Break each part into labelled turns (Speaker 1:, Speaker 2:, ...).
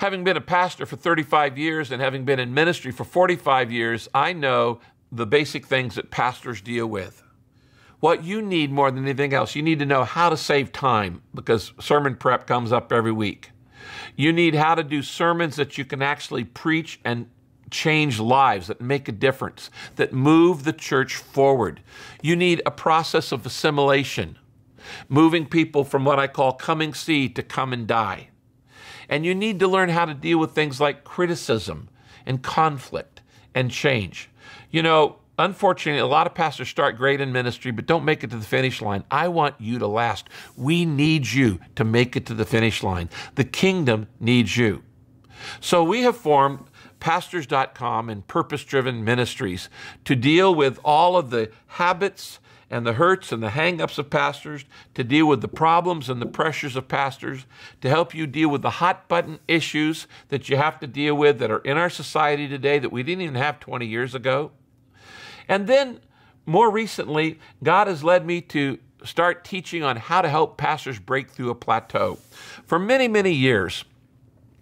Speaker 1: Having been a pastor for 35 years and having been in ministry for 45 years, I know the basic things that pastors deal with. What you need more than anything else, you need to know how to save time, because sermon prep comes up every week. You need how to do sermons that you can actually preach and change lives, that make a difference, that move the church forward. You need a process of assimilation, moving people from what I call come and see to come and die. And you need to learn how to deal with things like criticism and conflict and change. You know, unfortunately, a lot of pastors start great in ministry but don't make it to the finish line. I want you to last. We need you to make it to the finish line. The kingdom needs you. So we have formed Pastors.com and purpose-driven ministries to deal with all of the habits and the hurts and the hang-ups of pastors, to deal with the problems and the pressures of pastors, to help you deal with the hot-button issues that you have to deal with that are in our society today that we didn't even have 20 years ago. And then, more recently, God has led me to start teaching on how to help pastors break through a plateau. For many, many years,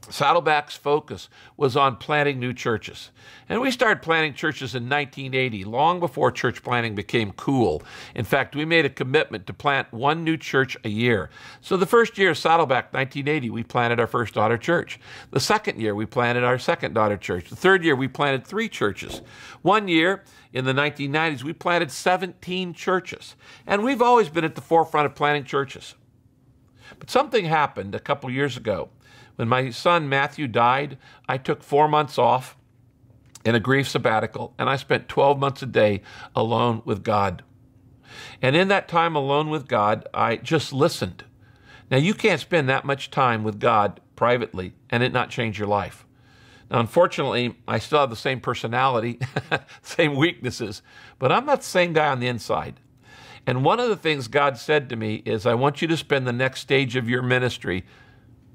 Speaker 1: Saddleback's focus was on planting new churches. And we started planting churches in 1980, long before church planting became cool. In fact, we made a commitment to plant one new church a year. So the first year of Saddleback, 1980, we planted our first daughter church. The second year, we planted our second daughter church. The third year, we planted 3 churches. One year, in the 1990s, we planted 17 churches. And we've always been at the forefront of planting churches. But something happened a couple years ago. When my son Matthew died, I took 4 months off in a grief sabbatical, and I spent 12 months a day alone with God. And in that time alone with God, I just listened. Now, you can't spend that much time with God privately and it not change your life. Now, unfortunately, I still have the same personality, same weaknesses, but I'm not the same guy on the inside. And one of the things God said to me is, I want you to spend the next stage of your ministry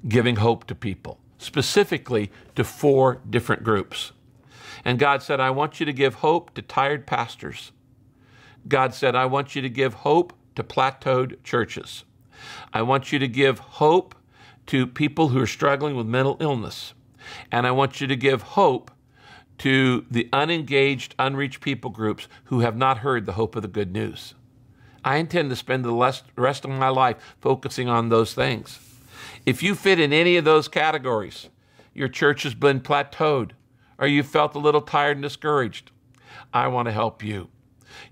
Speaker 1: giving hope to people, specifically to 4 different groups. And God said, I want you to give hope to tired pastors. God said, I want you to give hope to plateaued churches. I want you to give hope to people who are struggling with mental illness. And I want you to give hope to the unengaged, unreached people groups who have not heard the hope of the good news. I intend to spend the rest of my life focusing on those things. If you fit in any of those categories, your church has been plateaued, or you felt a little tired and discouraged, I want to help you.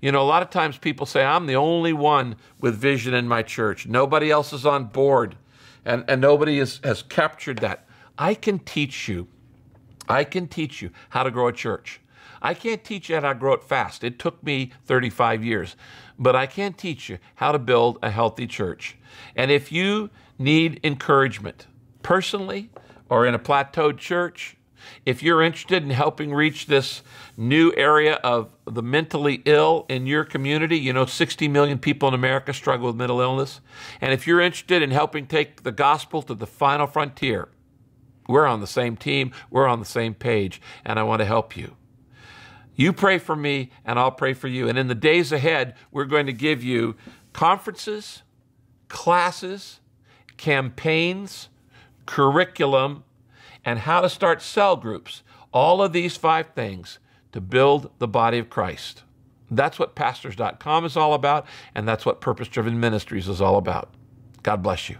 Speaker 1: You know, a lot of times people say, I'm the only one with vision in my church. Nobody else is on board, and nobody has captured that. I can teach you. I can teach you how to grow a church. I can't teach you how to grow it fast. It took me 35 years. But I can teach you how to build a healthy church. And if you need encouragement, personally or in a plateaued church, if you're interested in helping reach this new area of the mentally ill in your community, you know, 60 million people in America struggle with mental illness. And if you're interested in helping take the gospel to the final frontier, we're on the same team, we're on the same page, and I want to help you. You pray for me, and I'll pray for you. And in the days ahead, we're going to give you conferences, classes, campaigns, curriculum, and how to start cell groups. All of these 5 things to build the body of Christ. That's what Pastors.com is all about, and that's what Purpose-Driven Ministries is all about. God bless you.